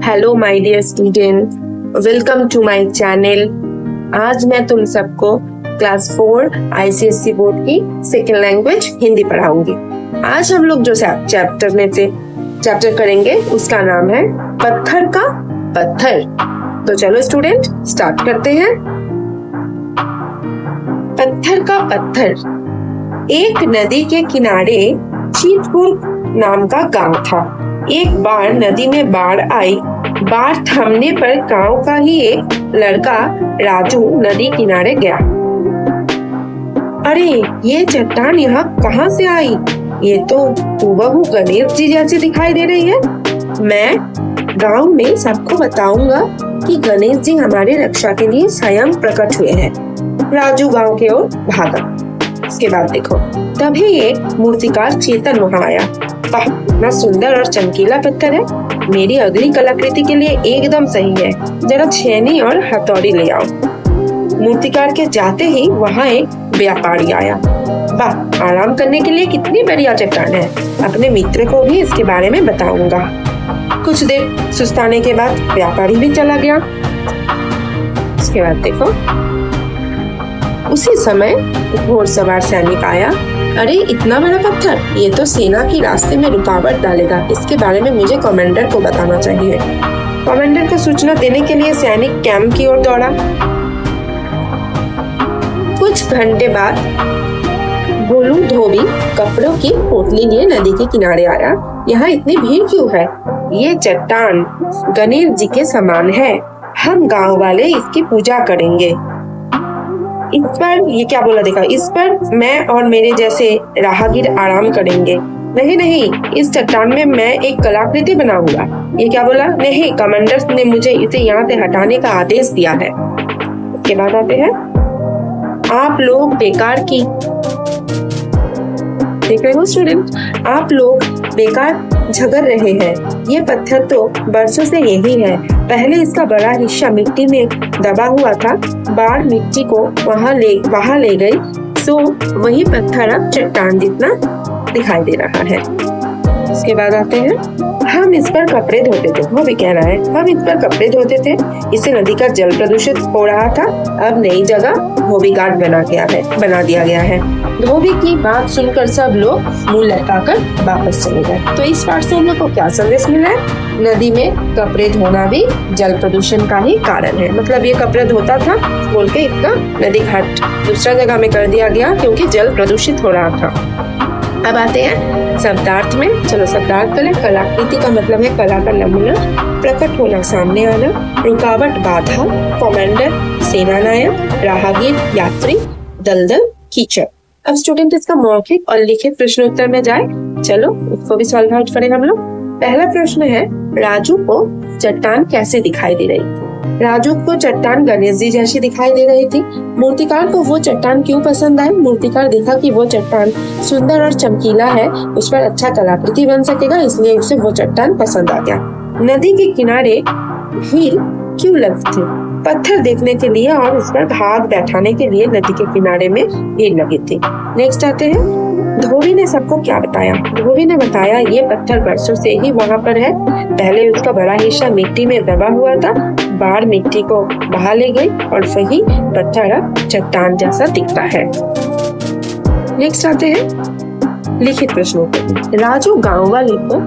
Hello my dear student, welcome to my channel. आज मैं तुम सबको क्लास 4 आईसीएसई बोर्ड की सेकंड लैंग्वेज हिंदी पढ़ाऊंगी। आज हम लोग जो चैप्टर में से चैप्टर करेंगे उसका नाम है पत्थर का पत्थर। तो चलो स्टूडेंट स्टार्ट करते हैं। पत्थर का पत्थर। एक नदी के किनारे चीतपुर नाम का गांव था। एक बार नदी में बाढ़ आई। बाढ़ थमने पर गांव का ही एक लड़का राजू नदी किनारे गया। अरे ये चट्टान यहाँ कहाँ से आई? ये तो हूबहू गणेश जी जैसी दिखाई दे रही है। मैं गांव में सबको बताऊंगा कि गणेश जी हमारे रक्षा के लिए स्वयं प्रकट हुए हैं। राजू गांव की ओर भागा। इसके बाद देखो, तभी एक मूर्तिकार चेतन वहां आया। वाह, कितना सुंदर और चमकीला पत्थर है। मेरी अगली कलाकृति के लिए एकदम सही है। जरा छेनी और हथौड़ी ले आओ। मूर्तिकार के जाते ही वहां एक व्यापारी आया। वाह, आराम करने के लिए कितनी बढ़िया चट्टान है। अपने मित्र को भी इसके बारे में बताऊंगा। कुछ देर सुस्ताने के बाद व्यापारी भी चला गया। इसके बाद देखो, उसी समय घोड़सवार सैनिक आया। अरे इतना बड़ा पत्थर, ये तो सेना की रास्ते में रुकावट डालेगा। इसके बारे में मुझे कमांडर को बताना चाहिए। कमांडर को सूचना देने के लिए सैनिक कैंप की ओर दौड़ा। कुछ घंटे बाद गोलू धोबी कपड़ों की पोटली लिए नदी के किनारे आया। यहाँ इतनी भीड़ क्यों है? ये चट्टान गणेश जी के समान है। हम गांव वाले इसकी पूजा करेंगे। इस पर ये क्या बोला देखा, इस पर मैं और मेरे जैसे राहगीर आराम करेंगे। नहीं नहीं, इस चट्टान में मैं एक कलाकृति बनाऊंगा। ये क्या बोला? नहीं, कमांडर ने मुझे इसे यहाँ से हटाने का आदेश दिया है। इसके बाद आते हैं, आप लोग बेकार की देख रहे हो स्टूडेंट, आप लोग बेकार झगड़ रहे हैं। ये पत्थर तो बरसों से यही है। पहले इसका बड़ा हिस्सा मिट्टी में दबा हुआ था। बाढ़ मिट्टी को वहां ले गई, सो वही पत्थर अब चट्टान जितना दिखाई दे रहा है। इसके बाद आते हैं, हम इस पर कपड़े धोते थे। वो भी कह रहा है, हम इस पर कपड़े धोते थे। इससे नदी का जल प्रदूषित हो रहा था। अब नई जगह धोबी घाट बना दिया गया है। धोबी की बात सुनकर सब लोग मुंह लटकाकर वापस चले गए। तो इस बात से हम लोग को क्या संदेश मिला है? नदी में कपड़े धोना भी जल प्रदूषण का ही कारण है। मतलब ये कपड़े धोता था बोल के इसका नदी घाट दूसरा जगह में कर दिया गया क्योंकि जल प्रदूषित हो रहा था। अब आते हैं शब्दार्थ में। चलो शब्दार्थ करें। कलाकृति का मतलब है कला का नमूना, प्रकट होना, सामने आना, रुकावट, बाधा, कमांडर, सेनानायक, राहगीर, यात्री, दलदल, कीचड़। अब स्टूडेंट इसका मौखिक और लिखित प्रश्न उत्तर में जाए। चलो उसको भी सॉल्व आउट करें हम लोग। पहला प्रश्न है, राजू को चट्टान कैसे दिखाई दे रही थी? राजू को चट्टान गणेश जी जैसी दिखाई दे रही थी। मूर्तिकार को वो चट्टान क्यों पसंद आई? मूर्तिकार देखा कि वो चट्टान सुंदर और चमकीला है, उस पर अच्छा कलाकृति बन सकेगा, इसलिए उसे वो चट्टान पसंद आ गया। नदी के किनारे भीड़ क्यों लगी थी? पत्थर देखने के लिए और उस पर भाग बैठाने के लिए नदी के किनारे में भीड़ लगी थी। नेक्स्ट आते हैं, धोबी ने सबको क्या बताया? धोबी ने बताया ये पत्थर बरसों से ही वहाँ पर है। पहले उसका बड़ा हिस्सा मिट्टी में दबा हुआ था। बाढ़ मिट्टी को बहा ले गई और वही पत्थर अब चट्टान जैसा दिखता है। नेक्स्ट आते हैं लिखित प्रश्नों पे। राजू गांव वाले को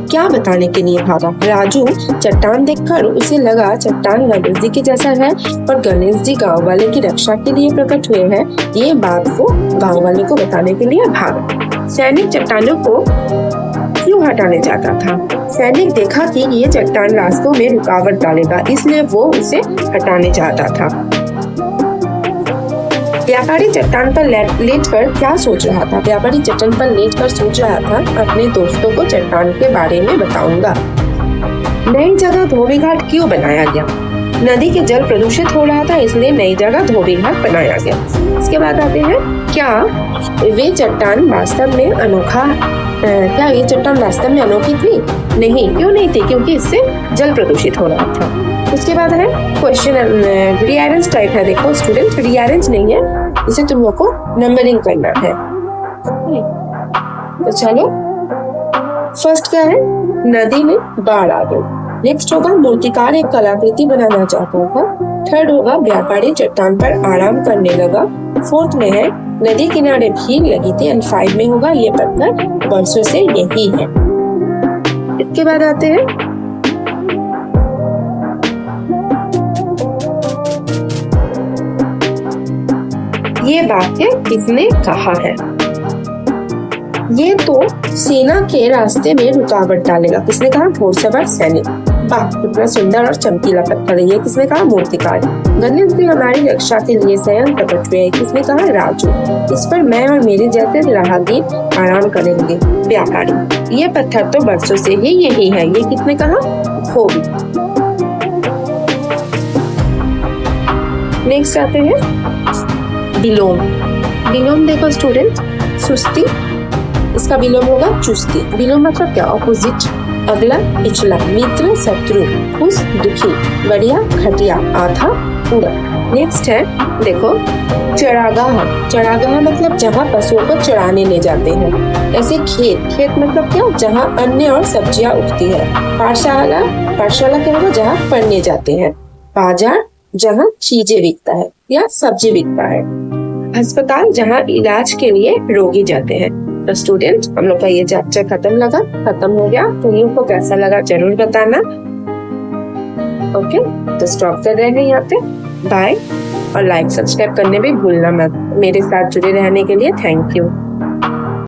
क्या बताने के लिए भागा? राजू चट्टान देखकर उसे लगा चट्टान गणेश जी के जैसा है और गणेश जी गांव वाले की रक्षा के लिए प्रकट हुए हैं। ये बात वो गांव वाले को बताने के लिए भागा। सैनिक चट्टानों को क्यों हटाने जाता था? सैनिक देखा कि ये चट्टान रास्तों में रुकावट डालेगा, इसलिए वो उसे हटाने चाहता था। व्यापारी चट्टान पर लेटकर क्या सोच रहा था? व्यापारी चट्टान पर लेटकर सोच रहा था अपने दोस्तों को चट्टान के बारे में बताऊंगा। नई जगह धोबी घाट क्यों बनाया गया? नदी के जल प्रदूषित हो रहा था, इसलिए नई जगह धोबी घाट बनाया गया। इसके बाद आते हैं, क्या ये चट्टान वास्तव में अनोखी थी? नहीं, क्यों नहीं थी? क्योंकि इससे जल प्रदूषित हो रहा था। उसके बाद है क्वेश्चन रीअरेंज टाइप है। देखो स्टूडेंट, रीअरेंज नहीं है, इसे तुम लोग को नंबरिंग करना है। तो चलो फर्स्ट क्या है, नदी में बाढ़ आ गई। नेक्स्ट होगा मूर्तिकार एक कलाकृति बनाना चाहता था। थर्ड होगा व्यापारी चट्टान पर आराम करने लगा। फोर्थ में है नदी किनारे भीड़ लगी थी। एंड 5 में होगा ये पत्थर बरसों से यही है। इसके बाद आते हैं ये वाक्य किसने कहा है। ये तो सेना के रास्ते में रुकावट डालेगा। किसने कहा? घोड़सवार सैनिक। वाह, कितना सुंदर और चमकीला पत्थर है ये। किसने कहा? मूर्तिकार। गणेश जी हमारी रक्षा के लिए स्वयं प्रकट हुए। किसने कहा? राजू। इस पर मैं और मेरे जैसे राहगीर आराम करेंगे। व्यापारी। ये पत्थर तो बरसों से ही यही है। ये किसने कहा? धोबी। नेक्स्ट आते हैं विलोम। विलोम देखो स्टूडेंट, सुस्ती, इसका विलोम होगा चुस्ती। विलोम मतलब क्या? ऑपोजिट, अगला, पिछला, मित्र, शत्रु, खुश, दुखी, बढ़िया, घटिया, आधा, पूरा। नेक्स्ट है देखो चरागाह। चरागाह मतलब जहाँ पशुओं को चराने ले जाते हैं। ऐसे खेत, खेत मतलब क्या? जहाँ अन्न और सब्जियां उगती है। पाठशाला, पाठशाला क्या होगा? जहाँ पढ़ने जाते हैं। बाजार, जहाँ चीजें बिकता है या सब्जी बिकता है। अस्पताल, जहाँ इलाज के लिए रोगी जाते हैं। तो स्टूडेंट, हम लोग का ये चैप्टर खत्म हो गया। तुम लोग को कैसा लगा जरूर बताना। ओके, तो स्टॉप कर रहे हैं यहाँ पे। बाय, और लाइक सब्सक्राइब करने भी भूलना मत। मेरे साथ जुड़े रहने के लिए थैंक यू।